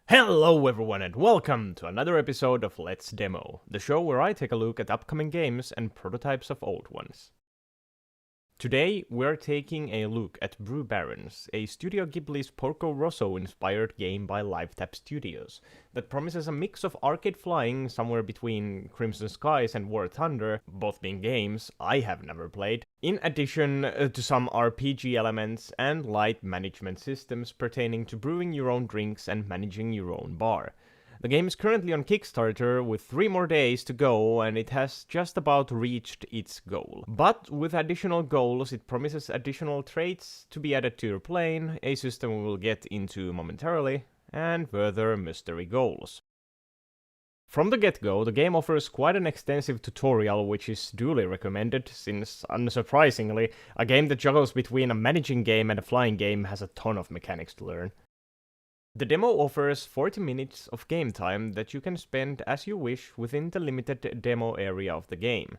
Hello everyone and welcome to another episode of Let's Demo, the show where I take a look at upcoming games and prototypes of old ones. Today we're taking a look at Brew, a Studio Ghibli's Porco Rosso inspired game by LiveTap Studios that promises a mix of arcade flying somewhere between Crimson Skies and War Thunder, both being games I have never played, in addition to some RPG elements and light management systems pertaining to brewing your own drinks and managing your own bar. The game is currently on Kickstarter with 3 more days to go and it has just about reached its goal. But with additional goals, it promises additional traits to be added to your plane, a system we will get into momentarily, and further mystery goals. From the get-go, the game offers quite an extensive tutorial which is duly recommended, since, unsurprisingly, a game that juggles between a managing game and a flying game has a ton of mechanics to learn. The demo offers 40 minutes of game time that you can spend as you wish within the limited demo area of the game.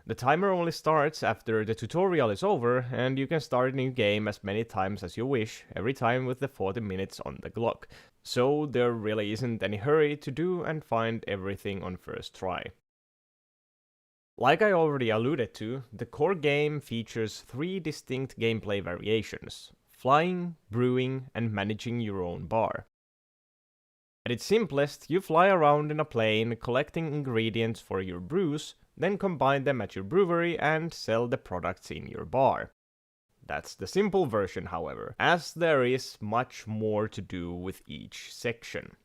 The timer only starts after the tutorial is over, and you can start a new game as many times as you wish, every time with the 40 minutes on the clock. So there really isn't any hurry to do and find everything on first try. Like I already alluded to, the core game features 3 distinct gameplay variations: flying, brewing, and managing your own bar. At its simplest, you fly around in a plane collecting ingredients for your brews, then combine them at your brewery and sell the products in your bar. That's the simple version, however, as there is much more to do with each section.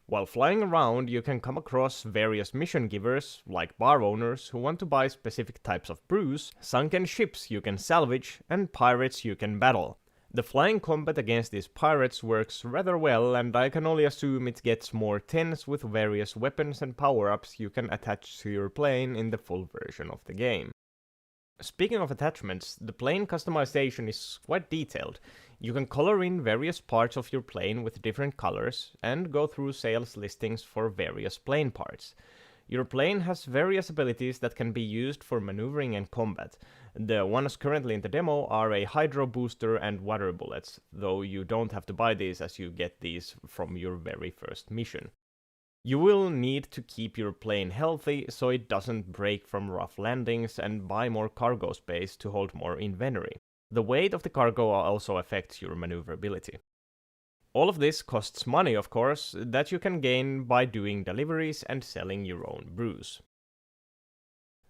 While flying around, you can come across various mission givers, like bar owners who want to buy specific types of brews, sunken ships you can salvage, and pirates you can battle. The flying combat against these pirates works rather well, and I can only assume it gets more tense with various weapons and power-ups you can attach to your plane in the full version of the game. Speaking of attachments, the plane customization is quite detailed. You can color in various parts of your plane with different colors, and go through sales listings for various plane parts. Your plane has various abilities that can be used for maneuvering and combat. The ones currently in the demo are a hydro booster and water bullets, though you don't have to buy these as you get these from your very first mission. You will need to keep your plane healthy so it doesn't break from rough landings, and buy more cargo space to hold more inventory. The weight of the cargo also affects your maneuverability. All of this costs money, of course, that you can gain by doing deliveries and selling your own brews.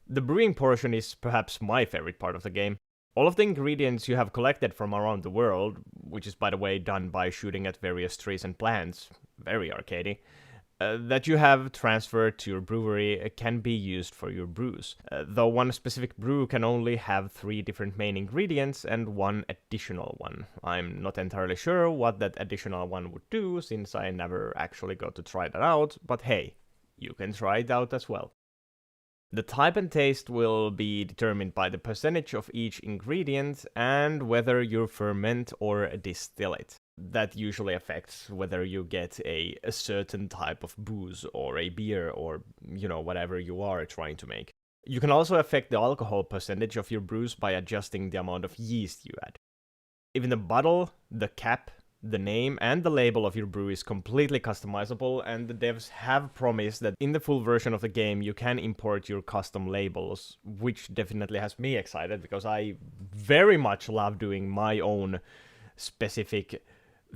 The brewing portion is perhaps my favorite part of the game. All of the ingredients you have collected from around the world, which is by the way done by shooting at various trees and plants, very arcadey, that you have transferred to your brewery can be used for your brews. Though one specific brew can only have 3 different main ingredients and 1 additional one. I'm not entirely sure what that additional one would do, since I never actually got to try that out, but hey, you can try it out as well. The type and taste will be determined by the percentage of each ingredient and whether you ferment or distill it. That usually affects whether you get a certain type of booze or a beer or, whatever you are trying to make. You can also affect the alcohol percentage of your brews by adjusting the amount of yeast you add. Even the bottle, the cap, the name, and the label of your brew is completely customizable, and the devs have promised that in the full version of the game you can import your custom labels, which definitely has me excited because I very much love doing my own specific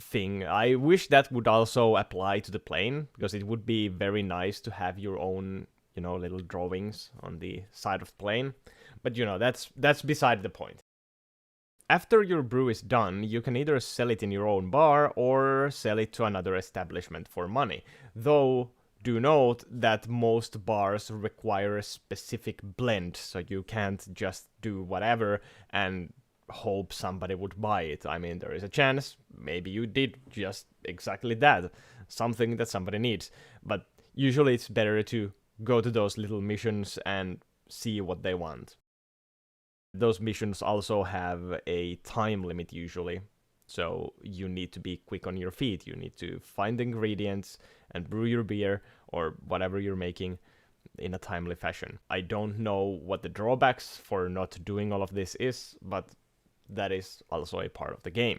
thing. I wish that would also apply to the plane, because it would be very nice to have your own, little drawings on the side of the plane. But that's beside the point. After your brew is done, you can either sell it in your own bar or sell it to another establishment for money. Though, do note that most bars require a specific blend, so you can't just do whatever and hope somebody would buy it. I mean, there is a chance, maybe you did just exactly that, something that somebody needs, but usually it's better to go to those little missions and see what they want. Those missions also have a time limit usually, so you need to be quick on your feet. You need to find ingredients and brew your beer or whatever you're making in a timely fashion. I don't know what the drawbacks for not doing all of this is, but that is also a part of the game.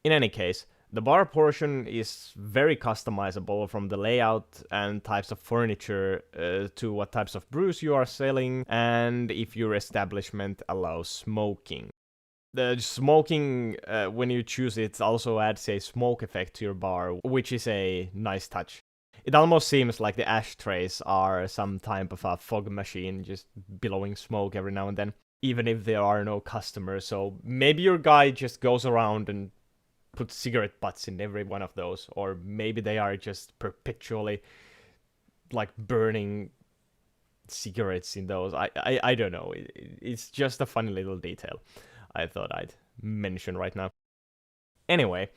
In any case, The bar portion is very customizable, from the layout and types of furniture to what types of brews you are selling, and if your establishment allows smoking. The smoking, when you choose it, also adds a smoke effect to your bar, which is a nice touch. It almost seems like the ashtrays are some type of a fog machine, just billowing smoke every now and then, even if there are no customers. So maybe your guy just goes around and puts cigarette butts in every one of those, or maybe they are just perpetually like burning cigarettes in those. I don't know. It's just a funny little detail I thought I'd mention right now. Anyway,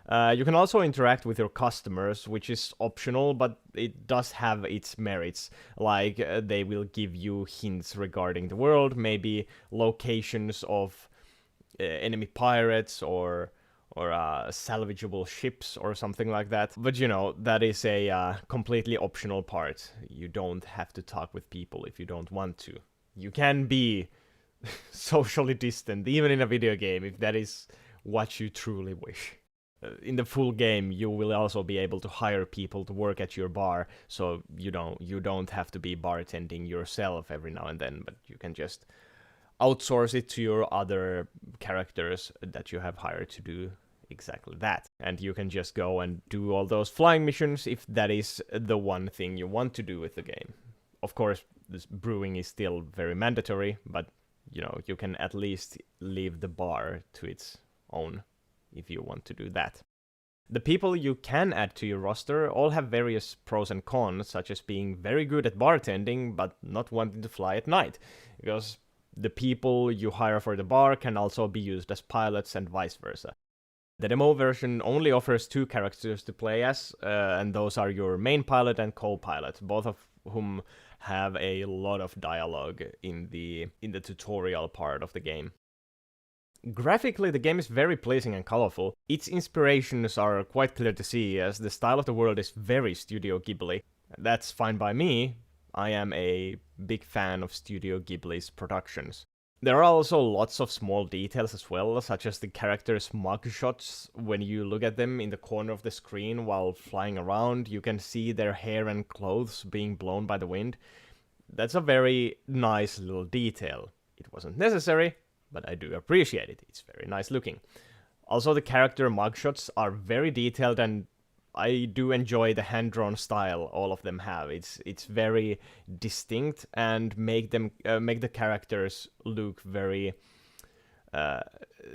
you can also interact with your customers, which is optional, but it does have its merits. Like, they will give you hints regarding the world, maybe locations of enemy pirates or salvageable ships or something like that. But you know, that is a completely optional part. You don't have to talk with people if you don't want to. You can be socially distant, even in a video game, if that is what you truly wish. In the full game, you will also be able to hire people to work at your bar, so you don't have to be bartending yourself every now and then, but you can just outsource it to your other characters that you have hired to do exactly that. And you can just go and do all those flying missions if that is the one thing you want to do with the game. Of course, this brewing is still very mandatory, but you know, you can at least leave the bar to its own if you want to do that. The people you can add to your roster all have various pros and cons, such as being very good at bartending but not wanting to fly at night, because the people you hire for the bar can also be used as pilots and vice versa. The demo version only offers 2 characters to play as, and those are your main pilot and co-pilot, both of whom have a lot of dialogue in the tutorial part of the game. Graphically, the game is very pleasing and colorful. Its inspirations are quite clear to see, as the style of the world is very Studio Ghibli. That's fine by me. I am a big fan of Studio Ghibli's productions. There are also lots of small details as well, such as the characters' mugshots. When you look at them in the corner of the screen while flying around, you can see their hair and clothes being blown by the wind. That's a very nice little detail. It wasn't necessary, but I do appreciate it. It's very nice looking. Also, the character mugshots are very detailed, and I do enjoy the hand-drawn style all of them have. It's very distinct and make the characters look very.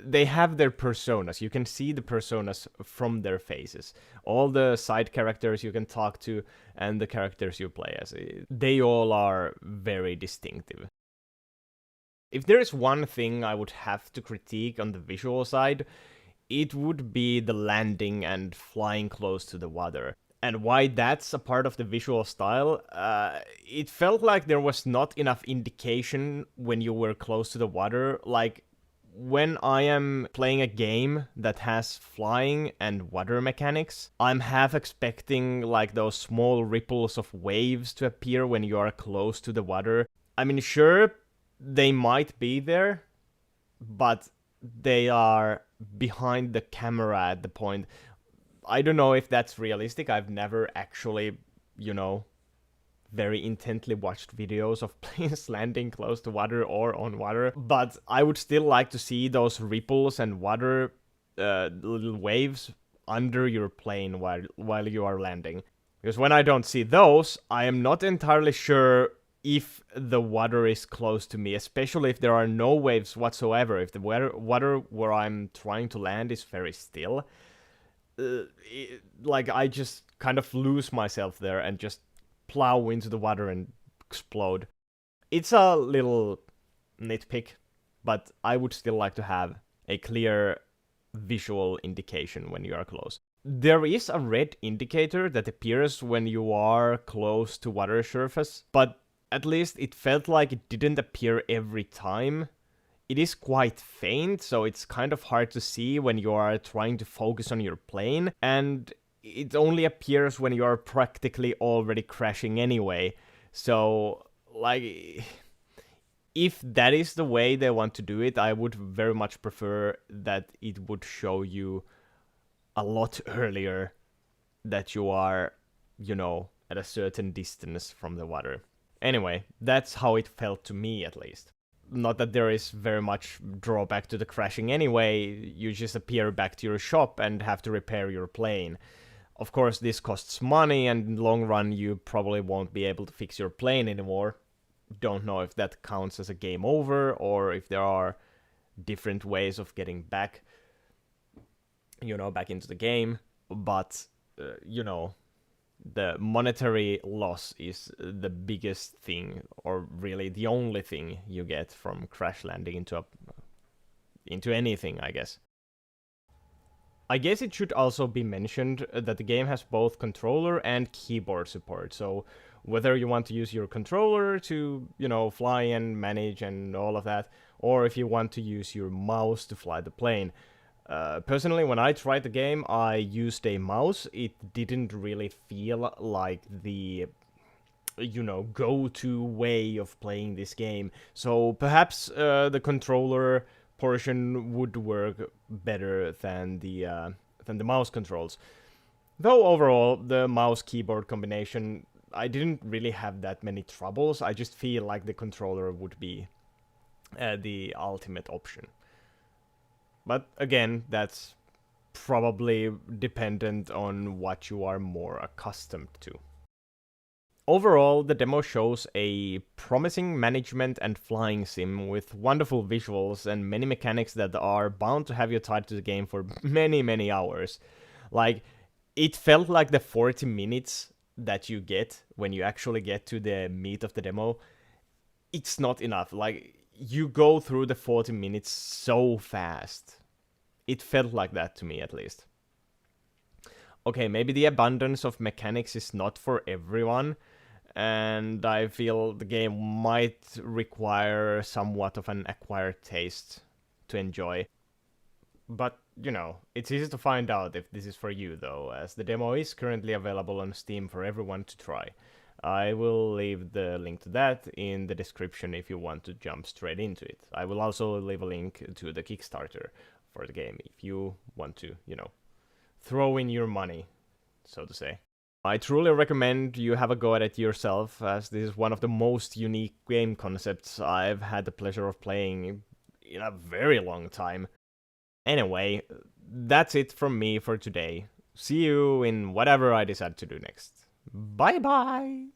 They have their personas. You can see the personas from their faces. All the side characters you can talk to and the characters you play as, they all are very distinctive. If there is one thing I would have to critique on the visual side, it would be the landing and flying close to the water. And why that's a part of the visual style, it felt like there was not enough indication when you were close to the water. Like, when I am playing a game that has flying and water mechanics, I'm half expecting like those small ripples of waves to appear when you are close to the water. I mean, sure, they might be there, but they are behind the camera at the point. I don't know if that's realistic. I've never actually, very intently watched videos of planes landing close to water or on water, but I would still like to see those ripples and water little waves under your plane while you are landing. Because when I don't see those, I am not entirely sure if the water is close to me, especially if there are no waves whatsoever. If the water where I'm trying to land is very still, I just kind of lose myself there and just plow into the water and explode. It's a little nitpick, but I would still like to have a clear visual indication when you are close. There is a red indicator that appears when you are close to water surface, but at least it felt like it didn't appear every time. It is quite faint, so it's kind of hard to see when you are trying to focus on your plane, and it only appears when you are practically already crashing anyway. So, if that is the way they want to do it, I would very much prefer that it would show you a lot earlier that you are, at a certain distance from the water. Anyway, that's how it felt to me at least. Not that there is very much drawback to the crashing anyway, you just appear back to your shop and have to repair your plane. Of course, this costs money, and in the long run you probably won't be able to fix your plane anymore. Don't know if that counts as a game over, or if there are different ways of getting back, back into the game. But, the monetary loss is the biggest thing, or really the only thing you get from crash landing into anything, I guess. I guess it should also be mentioned that the game has both controller and keyboard support, so whether you want to use your controller to, fly and manage and all of that, or if you want to use your mouse to fly the plane. Personally, when I tried the game, I used a mouse. It didn't really feel like the, go-to way of playing this game. So perhaps the controller portion would work better than the mouse controls. Though overall, the mouse-keyboard combination, I didn't really have that many troubles. I just feel like the controller would be the ultimate option. But again, that's probably dependent on what you are more accustomed to. Overall, the demo shows a promising management and flying sim with wonderful visuals and many mechanics that are bound to have you tied to the game for many, many hours. Like, it felt like the 40 minutes that you get when you actually get to the meat of the demo, it's not enough. Like, you go through the 40 minutes so fast. It felt like that to me, at least. Okay, maybe the abundance of mechanics is not for everyone, and I feel the game might require somewhat of an acquired taste to enjoy. But, it's easy to find out if this is for you, though, as the demo is currently available on Steam for everyone to try. I will leave the link to that in the description if you want to jump straight into it. I will also leave a link to the Kickstarter for the game if you want to, throw in your money, so to say. I truly recommend you have a go at it yourself, as this is one of the most unique game concepts I've had the pleasure of playing in a very long time. Anyway, that's it from me for today. See you in whatever I decide to do next. Bye bye!